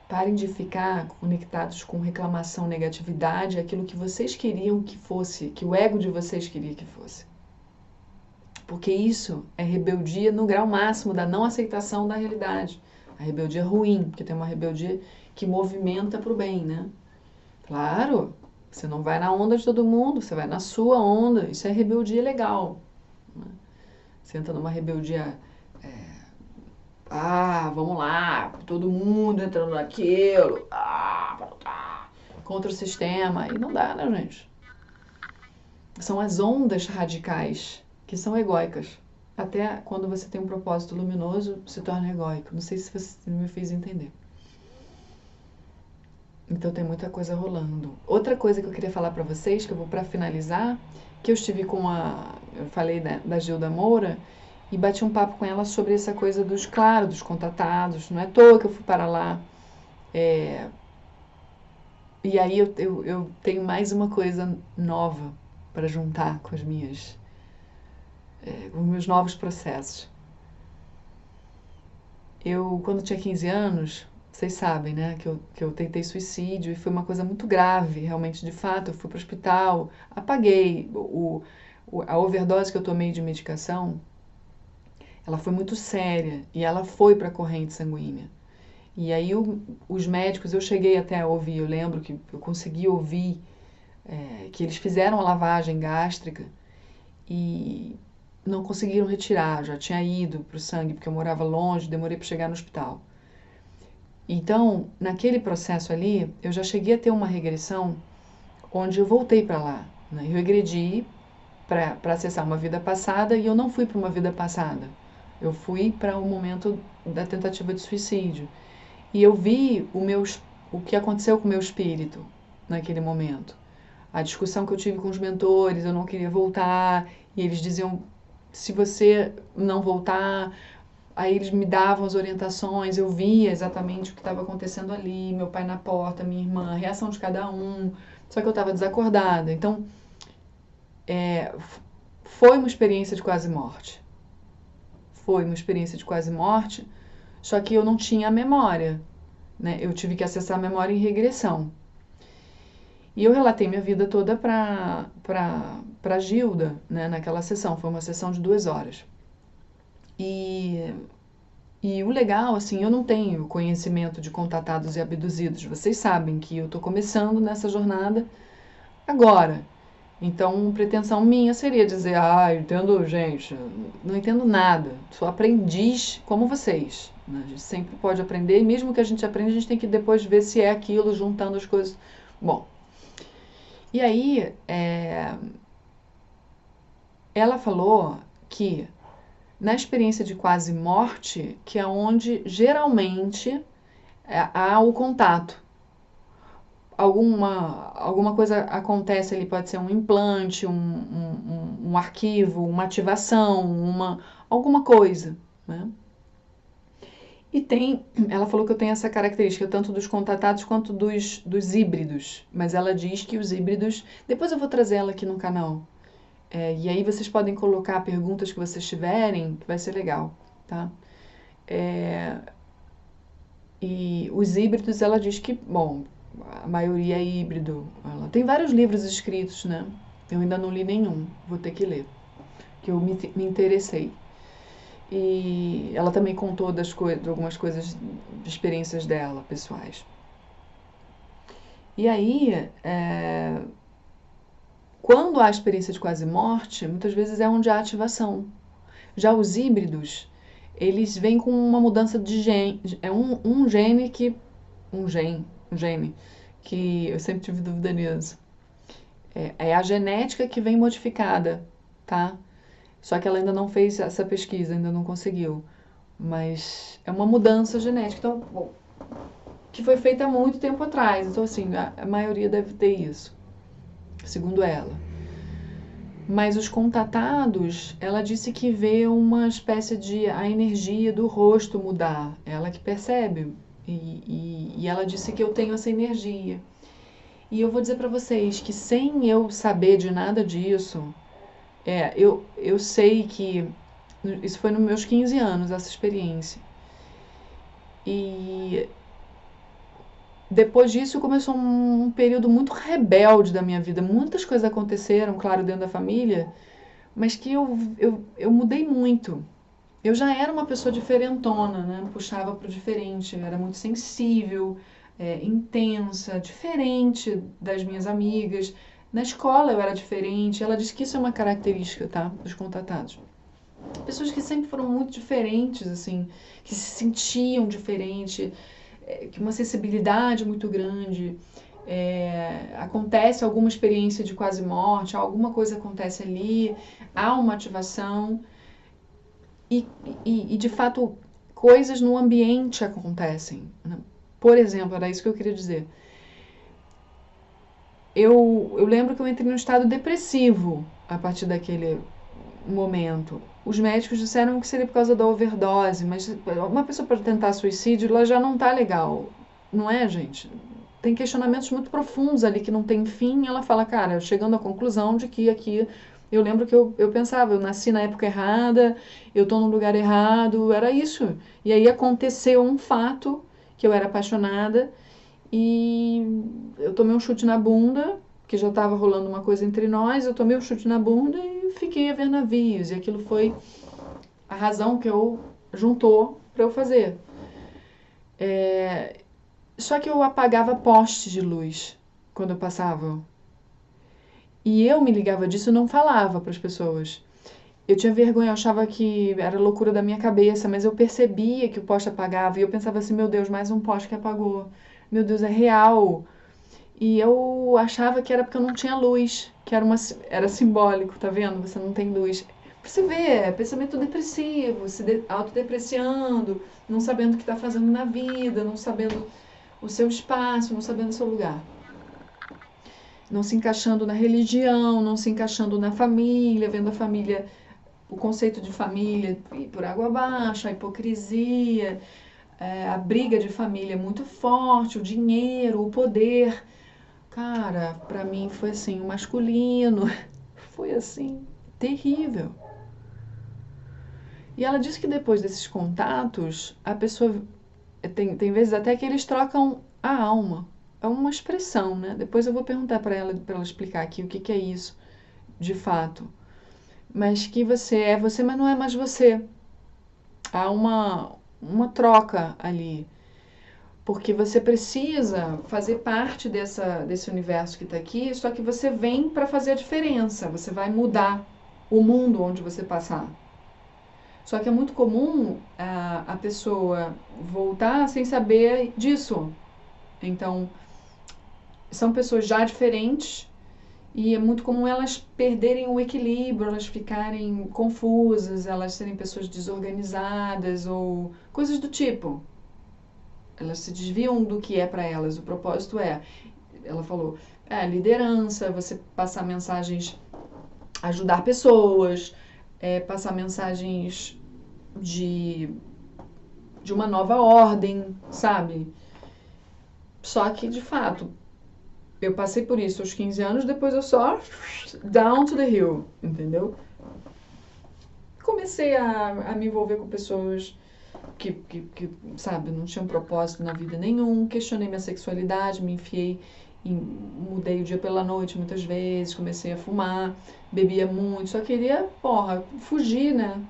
Parem de ficar conectados com reclamação, negatividade, aquilo que vocês queriam que fosse, que o ego de vocês queria que fosse. Porque isso é rebeldia no grau máximo da não aceitação da realidade. A rebeldia ruim, porque tem uma rebeldia que movimenta para o bem, né? Claro, você não vai na onda de todo mundo, você vai na sua onda. Isso é rebeldia legal. Né? Você entra numa rebeldia... vamos lá, todo mundo entrando naquilo, contra o sistema. E não dá, né, gente? São as ondas radicais que são egóicas. Até quando você tem um propósito luminoso, se torna egóico. Não sei se você me fez entender. Então tem muita coisa rolando. Outra coisa que eu queria falar para vocês, que eu vou para finalizar, que eu estive com eu falei da Gilda Moura, e bati um papo com ela sobre essa coisa dos contatados. Não é à toa que eu fui para lá. E aí eu tenho mais uma coisa nova para juntar com os meus novos processos. Quando tinha 15 anos, vocês sabem, né, que eu tentei suicídio e foi uma coisa muito grave, realmente, de fato. Eu fui para o hospital, apaguei a overdose que eu tomei de medicação. ela foi muito séria e ela foi para a corrente sanguínea. E aí os médicos, eu cheguei até a ouvir, eu lembro que eu consegui ouvir que eles fizeram a lavagem gástrica e não conseguiram retirar, já tinha ido para o sangue, porque eu morava longe, demorei para chegar no hospital. Então, naquele processo ali, eu já cheguei a ter uma regressão onde eu voltei para lá, né? Eu regredi para acessar uma vida passada e eu não fui para uma vida passada. Eu fui para o momento da tentativa de suicídio. E eu vi o que aconteceu com o meu espírito naquele momento. A discussão que eu tive com os mentores, eu não queria voltar, e eles diziam, se você não voltar, aí eles me davam as orientações, eu via exatamente o que estava acontecendo ali, meu pai na porta, minha irmã, a reação de cada um, só que eu estava desacordada. Então, foi uma experiência de quase morte. Foi uma experiência de quase morte, só que eu não tinha a memória, né? Eu tive que acessar a memória em regressão. E eu relatei minha vida toda para Gilda, né, naquela sessão. Foi uma sessão de 2 horas. E o legal, assim, eu não tenho conhecimento de contatados e abduzidos. Vocês sabem que eu estou começando nessa jornada agora. Então, pretensão minha seria dizer, entendo, gente, não entendo nada. Sou aprendiz como vocês. Né? A gente sempre pode aprender, e mesmo que a gente aprenda, a gente tem que depois ver se é aquilo, juntando as coisas. Bom, e aí, ela falou que na experiência de quase morte, que é onde geralmente há o contato. Alguma coisa acontece ali, pode ser um implante, um arquivo, uma ativação, alguma coisa, né? E ela falou que eu tenho essa característica tanto dos contatados quanto dos híbridos, mas ela diz que os híbridos, depois eu vou trazer ela aqui no canal, e aí vocês podem colocar perguntas que vocês tiverem, que vai ser legal, tá? E os híbridos, ela diz que, bom, a maioria é híbrido. Ela tem vários livros escritos, né? Eu ainda não li nenhum, vou ter que ler, que eu me interessei. E ela também contou de algumas coisas, de experiências dela, pessoais. E aí, quando há experiência de quase morte, muitas vezes é onde há ativação. Já os híbridos, eles vêm com uma mudança de gene, é um gene que eu sempre tive dúvida nisso. É a genética que vem modificada, tá? Só que ela ainda não fez essa pesquisa, ainda não conseguiu. Mas é uma mudança genética, então, bom, que foi feita há muito tempo atrás. Então, assim, a maioria deve ter isso, segundo ela. Mas os contatados, ela disse que vê uma espécie de a energia do rosto mudar. Ela que percebe. E ela disse que eu tenho essa energia. E eu vou dizer para vocês que sem eu saber de nada disso, eu sei que isso foi nos meus 15 anos, essa experiência. E depois disso começou um período muito rebelde da minha vida. Muitas coisas aconteceram, claro, dentro da família, mas que eu mudei muito. Eu já era uma pessoa diferentona, né? Puxava para o diferente, eu era muito sensível, intensa, diferente das minhas amigas. Na escola eu era diferente. Ela disse que isso é uma característica, tá? Dos contatados. Pessoas que sempre foram muito diferentes, assim, que se sentiam diferente, que uma sensibilidade muito grande. Acontece alguma experiência de quase morte, alguma coisa acontece ali, há uma ativação e de fato coisas no ambiente acontecem, né? Por exemplo, era isso que eu queria dizer. Eu lembro que eu entrei num estado depressivo a partir daquele momento. Os médicos disseram que seria por causa da overdose, mas uma pessoa para tentar suicídio, ela já não tá legal, não é, gente? Tem questionamentos muito profundos ali que não tem fim. Ela fala, cara, chegando à conclusão de que aqui, eu lembro que eu pensava, eu nasci na época errada, eu tô no lugar errado, era isso. E aí aconteceu um fato que eu era apaixonada e eu tomei um chute na bunda, que já estava rolando uma coisa entre nós, eu tomei um chute na bunda e fiquei a ver navios. E aquilo foi a razão que eu juntou para eu fazer. Só que eu apagava postes de luz quando eu passava. E eu me ligava disso e não falava para as pessoas. Eu tinha vergonha, eu achava que era loucura da minha cabeça, mas eu percebia que o poste apagava e eu pensava assim, meu Deus, mais um poste que apagou. Meu Deus, é real. E eu achava que era porque eu não tinha luz, que era simbólico, tá vendo? Você não tem luz. Pra você ver, pensamento depressivo, autodepreciando, não sabendo o que está fazendo na vida, não sabendo o seu espaço, não sabendo o seu lugar. Não se encaixando na religião, não se encaixando na família, vendo a família, o conceito de família ir por água abaixo, a hipocrisia, a briga de família muito forte, o dinheiro, o poder. Cara, pra mim foi assim, o masculino, foi assim, terrível. E ela disse que depois desses contatos, a pessoa, tem vezes até que eles trocam a alma. É uma expressão, né? Depois eu vou perguntar para ela explicar aqui o que, que é isso, de fato. Mas que você é você, mas não é mais você. Há uma troca ali. Porque você precisa fazer parte desse universo que está aqui, só que você vem para fazer a diferença. Você vai mudar o mundo onde você passar. Só que é muito comum a pessoa voltar sem saber disso. Então, são pessoas já diferentes e é muito comum elas perderem o equilíbrio, elas ficarem confusas, elas serem pessoas desorganizadas ou coisas do tipo. Elas se desviam do que é para elas. O propósito ela falou, liderança, você passar mensagens, ajudar pessoas, passar mensagens de uma nova ordem, sabe? Só que, de fato, eu passei por isso aos 15 anos, depois eu só down to the hill, entendeu? Comecei a me envolver com pessoas que, sabe, não tinham propósito na vida nenhum, questionei minha sexualidade, me enfiei e mudei o dia pela noite muitas vezes, comecei a fumar, bebia muito, só queria, fugir, né,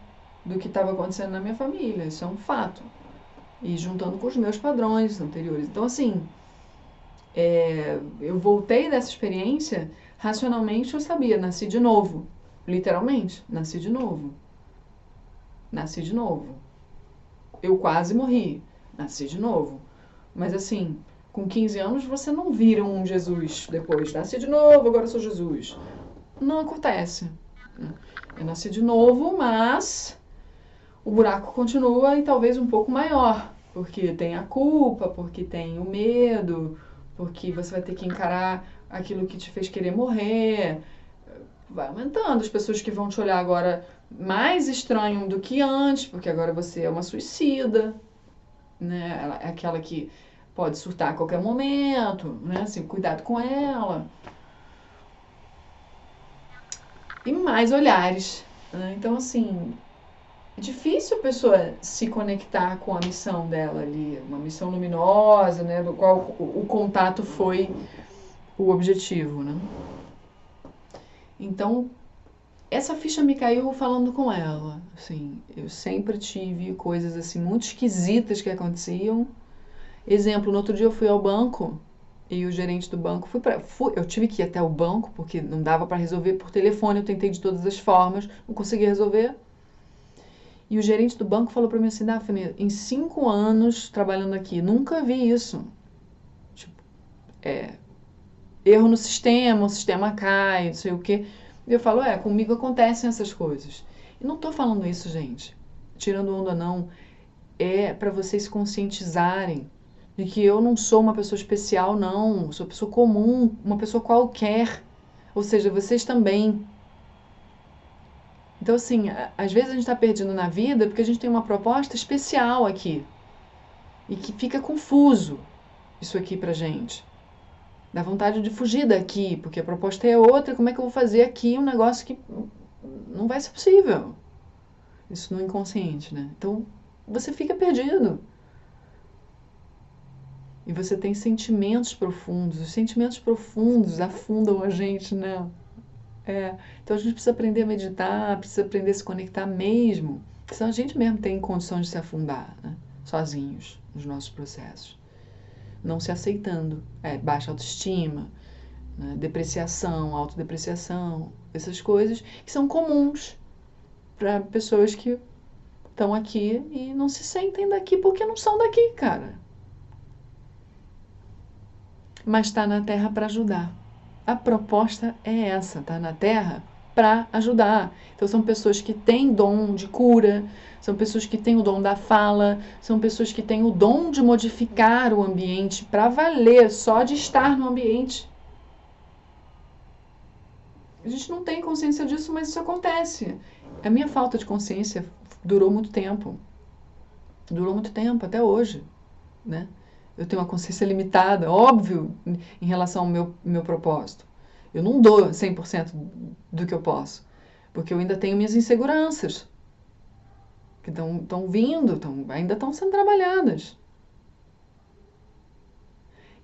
do que estava acontecendo na minha família, isso é um fato. E juntando com os meus padrões anteriores. Então, assim, eu voltei dessa experiência, racionalmente eu sabia, nasci de novo. Literalmente, nasci de novo. Nasci de novo. Eu quase morri, nasci de novo. Mas assim, com 15 anos você não vira um Jesus depois. Nasci de novo, agora sou Jesus. Não acontece. Eu nasci de novo, mas o buraco continua e talvez um pouco maior. Porque tem a culpa, porque tem o medo, porque você vai ter que encarar aquilo que te fez querer morrer. Vai aumentando. As pessoas que vão te olhar agora mais estranho do que antes, porque agora você é uma suicida, né? Ela é aquela que pode surtar a qualquer momento, né? Assim, cuidado com ela. E mais olhares, né? Então, assim, é difícil a pessoa se conectar com a missão dela ali, uma missão luminosa, né? Do qual o contato foi o objetivo, né? Então, essa ficha me caiu falando com ela, assim, eu sempre tive coisas assim muito esquisitas que aconteciam. Exemplo, no outro dia eu fui ao banco e o gerente do banco, eu tive que ir até o banco porque não dava para resolver por telefone, eu tentei de todas as formas, não consegui resolver. E o gerente do banco falou para mim assim, Daphne, em 5 anos trabalhando aqui, nunca vi isso. Tipo, erro no sistema, o sistema cai, não sei o quê. E eu falo, comigo acontecem essas coisas. E não tô falando isso, gente, tirando onda não, é para vocês se conscientizarem de que eu não sou uma pessoa especial, não, sou uma pessoa comum, uma pessoa qualquer, ou seja, vocês também. Então, assim, às vezes a gente está perdido na vida porque a gente tem uma proposta especial aqui e que fica confuso isso aqui pra gente. Dá vontade de fugir daqui, porque a proposta é outra, como é que eu vou fazer aqui um negócio que não vai ser possível? Isso no inconsciente, né? Então, você fica perdido. E você tem sentimentos profundos. Os sentimentos profundos afundam a gente, né? Então, a gente precisa aprender a meditar, precisa aprender a se conectar mesmo Senão a gente mesmo tem condições de se afundar, né? Sozinhos nos nossos processos. Não se aceitando. Baixa autoestima, né? Depreciação, autodepreciação, essas coisas que são comuns para pessoas que estão aqui e não se sentem daqui porque não são daqui, cara. Mas está na Terra para ajudar. A proposta é essa, tá na Terra para ajudar. Então são pessoas que têm dom de cura, são pessoas que têm o dom da fala, são pessoas que têm o dom de modificar o ambiente para valer, só de estar no ambiente. A gente não tem consciência disso, mas isso acontece. A minha falta de consciência durou muito tempo. Durou muito tempo, até hoje, né? Eu tenho uma consciência limitada, óbvio, em relação ao meu propósito. Eu não dou 100% do que eu posso, porque eu ainda tenho minhas inseguranças, que estão vindo, ainda estão sendo trabalhadas.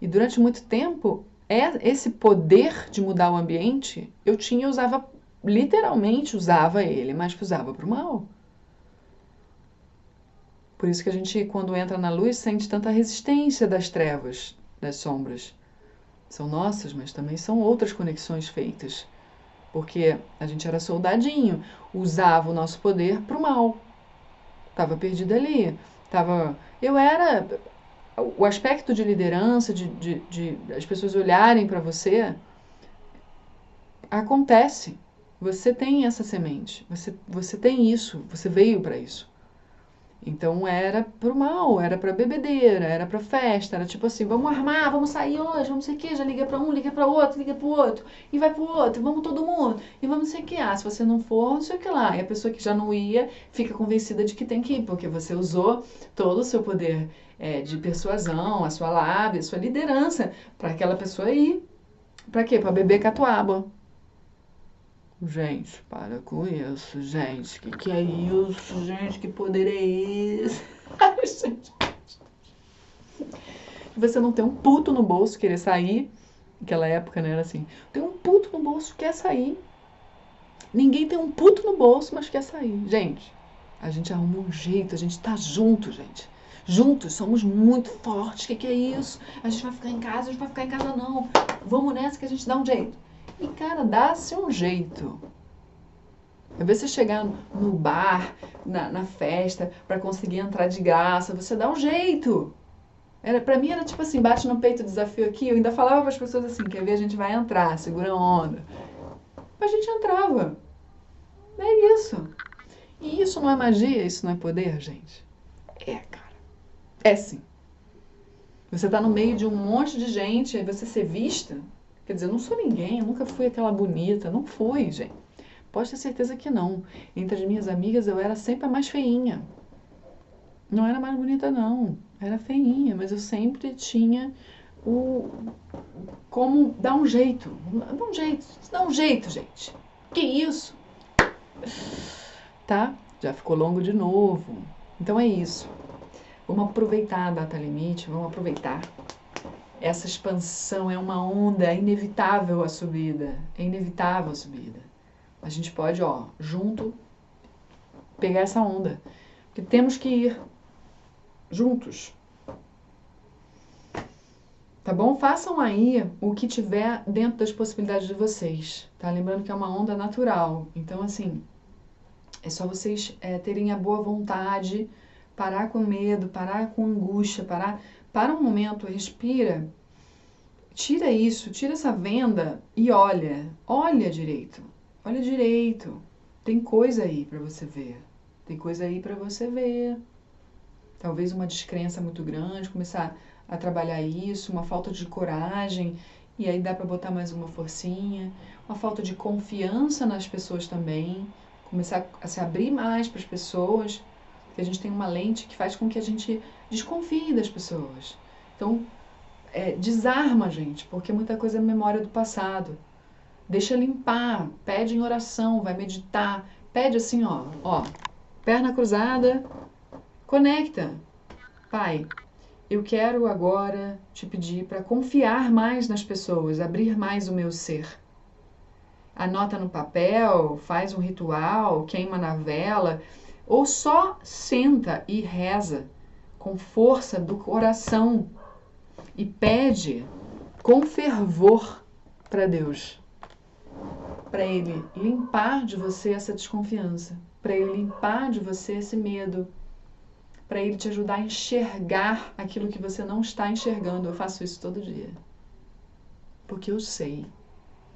E durante muito tempo, esse poder de mudar o ambiente, literalmente usava ele, mas usava para o mal. Por isso que a gente, quando entra na luz, sente tanta resistência das trevas, das sombras. São nossas, mas também são outras conexões feitas. Porque a gente era soldadinho, usava o nosso poder para o mal. Estava perdido ali. O aspecto de liderança, de as pessoas olharem para você, acontece. Você tem essa semente, você tem isso, você veio para isso. Então era pro mal, era pra bebedeira, era pra festa, era tipo assim, vamos armar, vamos sair hoje, vamos sei o que, já liga pra um, liga pra outro, liga pro outro, e vai pro outro, vamos todo mundo, e vamos sei o que, se você não for, não sei o que lá. E a pessoa que já não ia fica convencida de que tem que ir, porque você usou todo o seu poder de persuasão, a sua lábia, a sua liderança, pra aquela pessoa ir. Pra quê? Pra beber catuaba. Gente, para com isso, gente. Que é isso, gente? Que poder é esse? Ai, gente. Você não tem um puto no bolso querer sair. Naquela época, né? Era assim. Tem um puto no bolso quer sair. Ninguém tem um puto no bolso, mas quer sair. Gente, a gente arruma um jeito, a gente tá junto, gente. Juntos, somos muito fortes. Que é isso? A gente vai ficar em casa, a gente vai ficar em casa não. Vamos nessa que a gente dá um jeito. E, cara, dá-se um jeito. Às vezes você chegar no bar, na festa, para conseguir entrar de graça, você dá um jeito. Pra mim era tipo assim, bate no peito, desafio aqui. Eu ainda falava para as pessoas assim, quer ver, a gente vai entrar, segura a onda. Mas a gente entrava. É isso. E isso não é magia, isso não é poder, gente? Cara. É sim. Você tá no meio de um monte de gente, aí você ser vista. Quer dizer, eu não sou ninguém, eu nunca fui aquela bonita, não fui, gente. Pode ter certeza que não. Entre as minhas amigas eu era sempre a mais feinha. Não era mais bonita não, era feinha, mas eu sempre tinha como dar um jeito. Dá um jeito, gente. Que isso? Tá? Já ficou longo de novo. Então é isso. Vamos aproveitar a data limite, vamos aproveitar. Essa expansão é uma onda, é inevitável a subida. É inevitável a subida. A gente pode, junto, pegar essa onda. Porque temos que ir juntos. Tá bom? Façam aí o que tiver dentro das possibilidades de vocês. Tá? Lembrando que é uma onda natural. Então, assim, é só vocês terem a boa vontade, parar com medo, parar com angústia, para um momento, respira, tira isso, tira essa venda e olha direito. Olha direito. Tem coisa aí para você ver. Tem coisa aí para você ver. Talvez uma descrença muito grande, começar a trabalhar isso, uma falta de coragem, e aí dá para botar mais uma forcinha, uma falta de confiança nas pessoas também, começar a se abrir mais para as pessoas, porque a gente tem uma lente que faz com que a gente desconfie das pessoas. Então, desarma a gente, porque muita coisa é memória do passado. Deixa limpar, pede em oração, vai meditar, pede assim, perna cruzada, conecta. Pai, eu quero agora te pedir para confiar mais nas pessoas, abrir mais o meu ser. Anota no papel, faz um ritual, queima na vela, Ou só senta e reza com força do coração e pede com fervor para Deus, para Ele limpar de você essa desconfiança, para Ele limpar de você esse medo, para Ele te ajudar a enxergar aquilo que você não está enxergando. Eu faço isso todo dia. Porque eu sei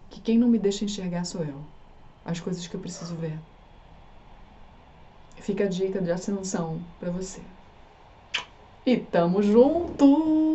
que quem não me deixa enxergar sou eu. As coisas que eu preciso ver. Fica a dica de ascensão para você. E tamo junto!